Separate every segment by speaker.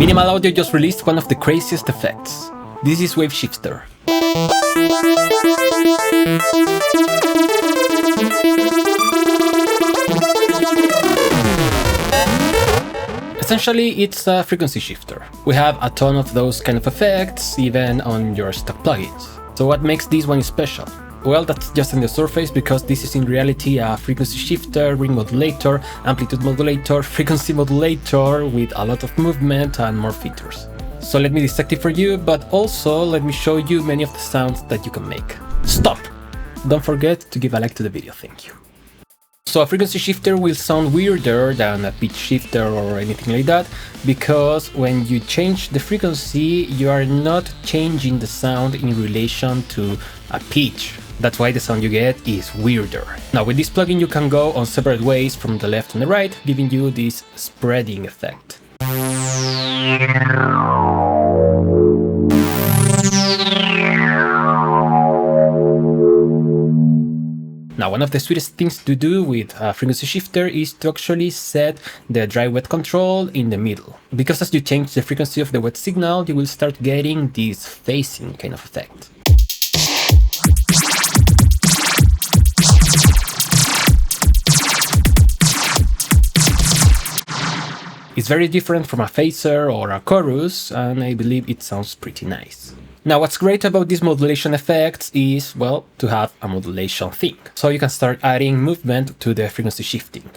Speaker 1: Minimal Audio just released one of the craziest effects. This is Wave Shifter. Essentially, it's a frequency shifter. We have a ton of those kind of effects, even on your stock plugins. So what makes this one special? Well, that's just on the surface, because this is in reality a frequency shifter, ring modulator, amplitude modulator, frequency modulator with a lot of movement and more features. So let me dissect it for you, but also let me show you many of the sounds that you can make. Stop! Don't forget to give a like to the video, thank you. So a frequency shifter will sound weirder than a pitch shifter or anything like that, because when you change the frequency, you are not changing the sound in relation to a pitch. That's why the sound you get is weirder. Now with this plugin you can go on separate ways from the left and the right, giving you this spreading effect. Now, one of the sweetest things to do with a frequency shifter is to actually set the dry-wet control in the middle. Because as you change the frequency of the wet signal, you will start getting this phasing kind of effect. It's very different from a phaser or a chorus, and I believe it sounds pretty nice. Now, what's great about these modulation effects is, well, to have a modulation thing. So you can start adding movement to the frequency shifting.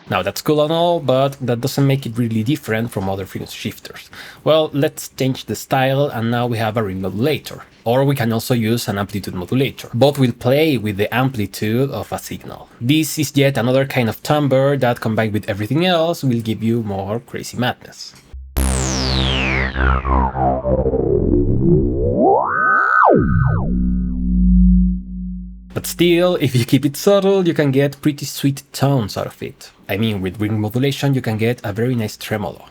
Speaker 1: Now that's cool and all, but that doesn't make it really different from other frequency shifters. Well, let's change the style, and now we have a ring modulator. Or we can also use an amplitude modulator. Both will play with the amplitude of a signal. This is yet another kind of timbre that, combined with everything else, will give you more crazy madness. But still, if you keep it subtle, you can get pretty sweet tones out of it. I mean, with ring modulation you can get a very nice tremolo.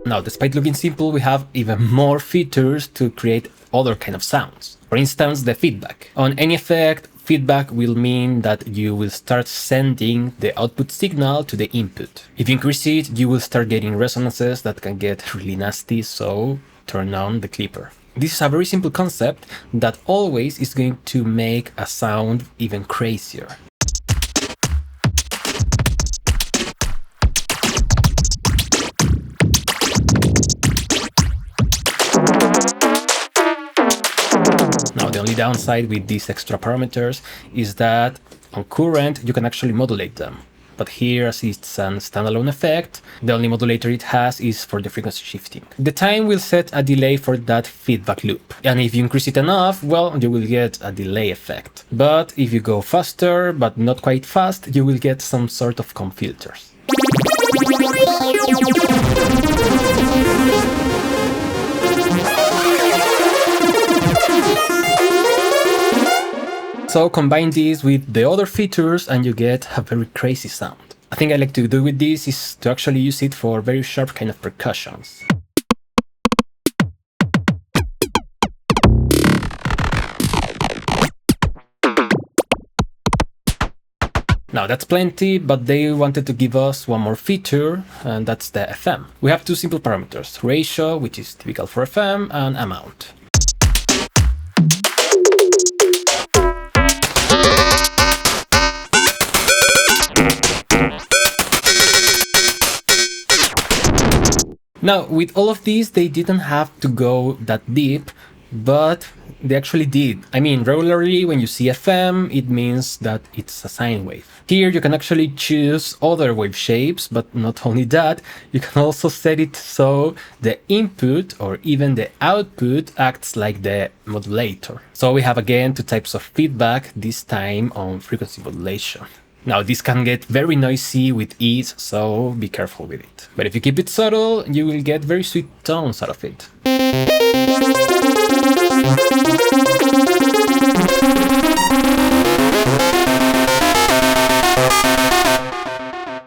Speaker 1: Now, despite looking simple, we have even more features to create other kind of sounds. For instance, the feedback. On any effect, feedback will mean that you will start sending the output signal to the input. If you increase it, you will start getting resonances that can get really nasty, so turn on the clipper. This is a very simple concept that always is going to make a sound even crazier. Now, the only downside with these extra parameters is that on current you can actually modulate them. But here, as it's a standalone effect, the only modulator it has is for the frequency shifting. The time will set a delay for that feedback loop. And if you increase it enough, well, you will get a delay effect. But if you go faster, but not quite fast, you will get some sort of comb filters. So combine this with the other features and you get a very crazy sound. A thing I like to do with this is to actually use it for very sharp kind of percussions. Now that's plenty, but they wanted to give us one more feature, and that's the FM. We have two simple parameters: ratio, which is typical for FM, and amount. Now, with all of these, they didn't have to go that deep, but they actually did. I mean, regularly when you see FM, it means that it's a sine wave. Here you can actually choose other wave shapes, but not only that, you can also set it so the input or even the output acts like the modulator. So we have again two types of feedback, this time on frequency modulation. Now, this can get very noisy with ease, so be careful with it. But if you keep it subtle, you will get very sweet tones out of it.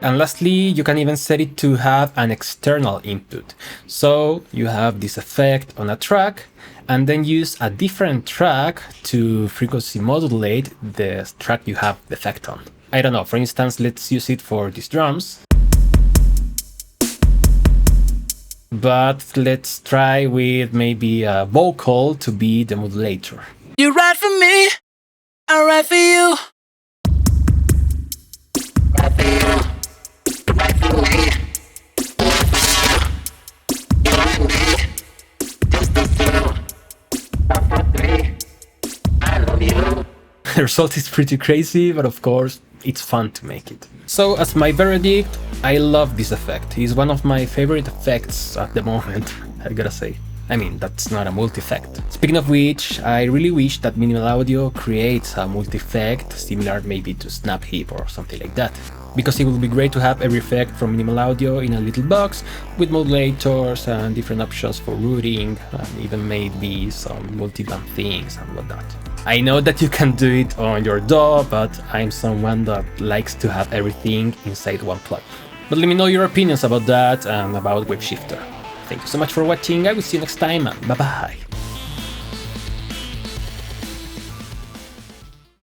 Speaker 1: And And lastly, you can even set it to have an external input. So you have this effect on a track, and then use a different track to frequency modulate the track you have the effect on. I don't know, for instance, let's use it for these drums. But let's try with maybe a vocal to be the modulator.
Speaker 2: You ride for me, I ride for you. Ride for you, ride for me. You ride me, just as you. Ride for me, I love you.
Speaker 1: The result is pretty crazy, but of course, it's fun to make it. So as my verdict, I love this effect. It's one of my favorite effects at the moment, I gotta say. I mean, that's not a multi-effect. Speaking of which, I really wish that Minimal Audio creates a multi-effect similar maybe to Snap Heap or something like that. Because it would be great to have every effect from Minimal Audio in a little box with modulators and different options for routing and even maybe some multi-band things and whatnot. I know that you can do it on your DAW, but I'm someone that likes to have everything inside one plug. But let me know your opinions about that and about Wave Shifter. Thank you so much for watching, I will see you next time, and bye bye!